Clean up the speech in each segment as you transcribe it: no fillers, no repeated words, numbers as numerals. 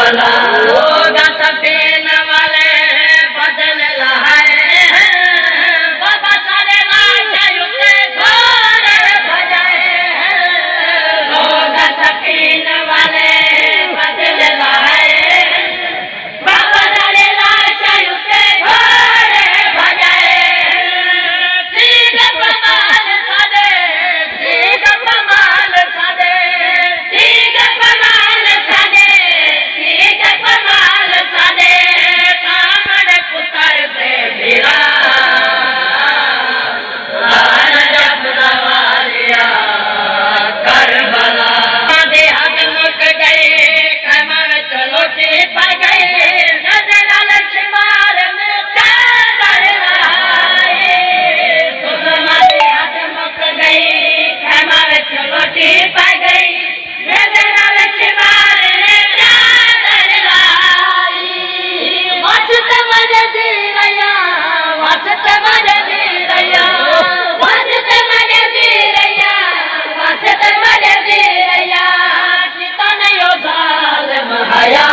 भला होगा सफेन वाले बदल लहाए बाबा सारे लाशयुते घोड़े भजाए होगा सफेन वाले बदल लहाए बाबा सारे लाशयुते घोड़े भजाए ठीक कमाल सादे ठीक कमाल सादे ठीक कमाल सादे ठीक कमाल सादे सामने पुत्र से भिड़ा आना जब दवालिया कर भला दे हद मुक गए कमर चलो टे पा गए नजर लक्ष्मार में चादर लहाए सुनमा दे हद मुक गई कमर चलो टे पा गई नजर लक्ष्मार में चादर लहाई वसत मर दी रया वसत मर दी रया वसत मर दी रया वसत मर दी रया कितन यो जालिम हया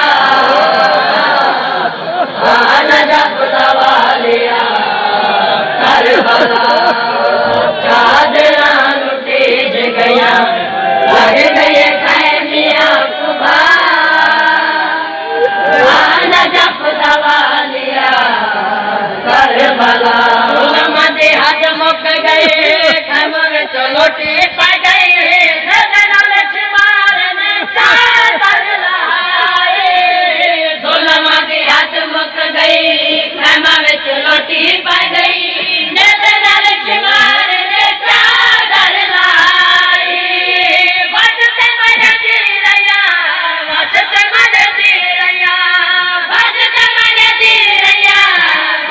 आना जब दवालिया कर भला चादरा लुटेज गया लग गए खैमिया कुबा आना जब दवालिया कर भला उलमा दे हाथ मुक गए खमर चलो टे पा गए नजर लक्ष्मार ने चादर लहाए उलमा दे हाथ मुक गई खमर चलो टे पा गई नजर लक्ष्मार ने चादर लहाई वसत मर दी रया वसत मर दी रया वसत मर दी रया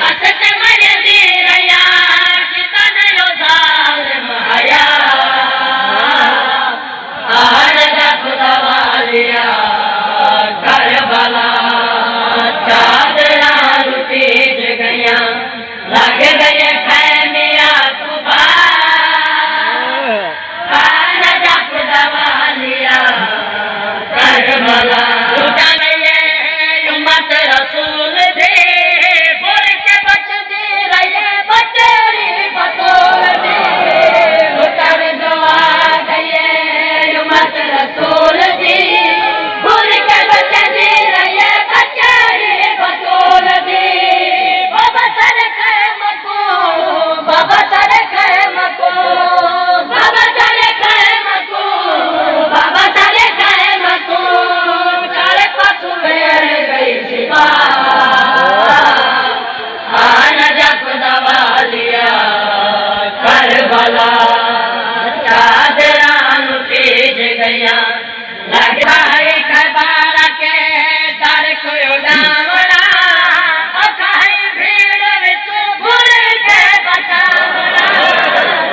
वसत मर दी रया कितन यो जालिम हया आन जब दवालिया कर भला चादरा लुटेज गया लग गए खैमिया कुबा आन जब दवालिया कर भला लुटा गए उम्मत रसूल दे बोल के बच दे रहे बचड़ी बतौल दे लुटा गवा गए उम्मत रसूल दे बोल के बच दे रहे बचड़ी बतौल दे बाबा सर खैमको बाबा सर खैमको बाबा सर खैमको बाबा सर खैमको चारे पशु बैल गई सिवा आना जब दवालिया कर भला चादरा लुटेज गया लगता है खबर के दर को उड़ावना अखाई भीड़ विच भूल के बचावना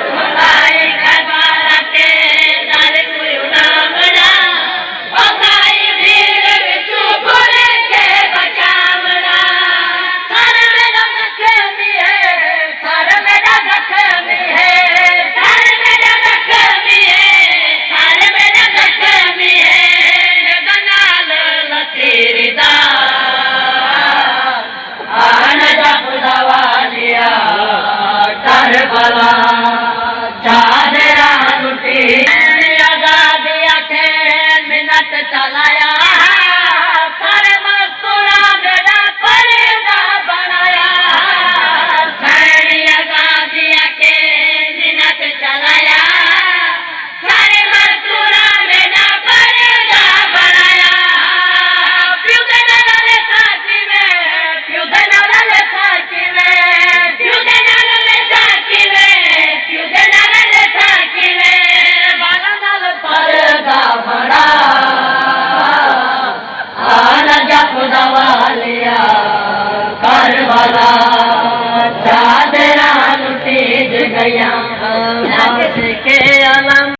सुनाई खबर के दर को उड़ावना अखाई भीड़ विच भूल के बचावना सर मेरा जख्मी है सर मेरा जख्मी है सर मेरा जख्मी है सर मेरा जख्मी है जनाल लतीरी दा आना जब दवालिया कर भला चादरा लुटी आजादी आखे मिन्नत चलाया सर मस्तूरा मेरा पर्दा बनाया सैनी आजादी आखे मिन्नत चलाया सर मस्तूरा मेरा पर्दा बनाया प्युदन लाले साथी में प्युदन लाले साथी में प्युदन लाले साथी में प्युदन लाले साथी में बाला नाल पर्दा बड़ा आना जब दवालिया कर भला चादरा लुटेज गया के अलम